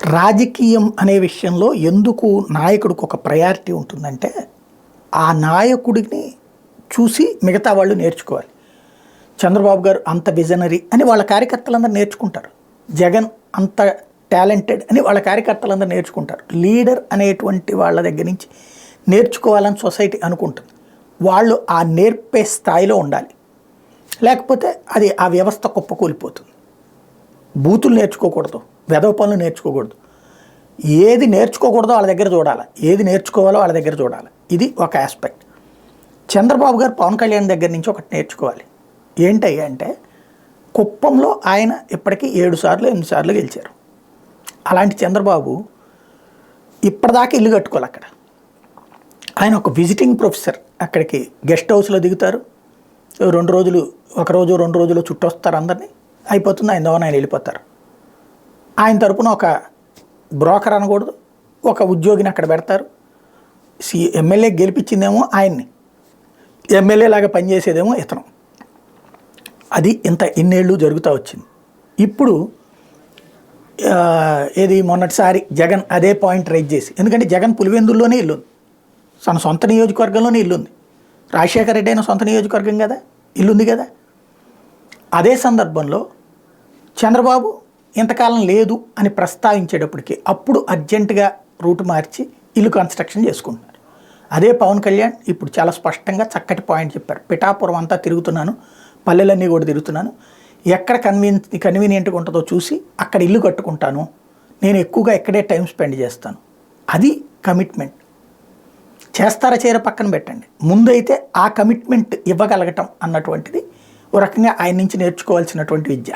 రాజకీయం అనే విషయంలో ఎందుకు నాయకుడికి ఒక ప్రయారిటీ ఉంటుందంటే, ఆ నాయకుడిని చూసి మిగతా వాళ్ళు నేర్చుకోవాలి. చంద్రబాబు గారు అంత విజనరీ అని వాళ్ళ కార్యకర్తలందరూ నేర్చుకుంటారు. జగన్ అంత టాలెంటెడ్ అని వాళ్ళ కార్యకర్తలందరూ నేర్చుకుంటారు. లీడర్ అనేటువంటి వాళ్ళ దగ్గర నుంచి నేర్చుకోవాలని సొసైటీ అనుకుంటుంది. వాళ్ళు ఆ నేర్పే స్థాయిలో ఉండాలి. లేకపోతే అది ఆ వ్యవస్థ కుప్పకూలిపోతుంది. బూతులు నేర్చుకోకూడదు, వెధవ పనులు నేర్చుకోకూడదు. ఏది నేర్చుకోకూడదో వాళ్ళ దగ్గర చూడాలి, ఏది నేర్చుకోవాలో వాళ్ళ దగ్గర చూడాలి. ఇది ఒక ఆస్పెక్ట్. చంద్రబాబు గారు పవన్ కళ్యాణ్ దగ్గర నుంచి ఒకటి నేర్చుకోవాలి. ఏంటయ్యా అంటే, కుప్పంలో ఆయన ఇప్పటికీ 7 సార్లు 8 సార్లు గెలిచారు. అలాంటి చంద్రబాబు ఇప్పటిదాకా ఇల్లు కట్టుకోవాలి. అక్కడ ఆయన ఒక విజిటింగ్ ప్రొఫెసర్. అక్కడికి గెస్ట్ హౌస్లో దిగుతారు, 2 రోజులు, 1 రోజు 2 రోజులు చుట్టొస్తారు, అందరినీ అయిపోతుంది, ఆయన దోన ఆయన వెళ్ళిపోతారు. ఆయన తరపున ఒక బ్రోకర్ అనకూడదు, ఒక ఉద్యోగిని అక్కడ పెడతారు. ఎమ్మెల్యే గెలిపించిందేమో ఆయన్ని, ఎమ్మెల్యే లాగా పనిచేసేదేమో ఇతను. అది ఇన్నేళ్ళు జరుగుతూ వచ్చింది. ఇప్పుడు ఏది మొన్నటిసారి జగన్ అదే పాయింట్ రైజ్ చేసి, ఎందుకంటే జగన్ పులివెందుల్లోనే ఇల్లుంది, తన సొంత నియోజకవర్గంలోనే ఇల్లుంది. రాజశేఖర రెడ్డి అయిన సొంత నియోజకవర్గం కదా, ఇల్లుంది కదా. అదే సందర్భంలో చంద్రబాబు ఇంతకాలం లేదు అని ప్రస్తావించేటప్పటికి అప్పుడు అర్జెంటుగా రూట్ మార్చి ఇల్లు కన్స్ట్రక్షన్ చేసుకుంటున్నారు. అదే పవన్ కళ్యాణ్ ఇప్పుడు చాలా స్పష్టంగా చక్కటి పాయింట్ చెప్పారు. పిఠాపురం అంతా తిరుగుతున్నాను, పల్లెలన్నీ కూడా తిరుగుతున్నాను, ఎక్కడ కన్వీనియంట్గా ఉంటుందో చూసి అక్కడ ఇల్లు కట్టుకుంటాను, నేను ఎక్కువగా ఇక్కడే టైం స్పెండ్ చేస్తాను. అది కమిట్మెంట్. చేస్తారా చేయరా పక్కన పెట్టండి, ముందైతే ఆ కమిట్మెంట్ ఇవ్వగలగటం అన్నటువంటిది ఓ రకంగా ఆయన నుంచి నేర్చుకోవాల్సినటువంటి విద్య.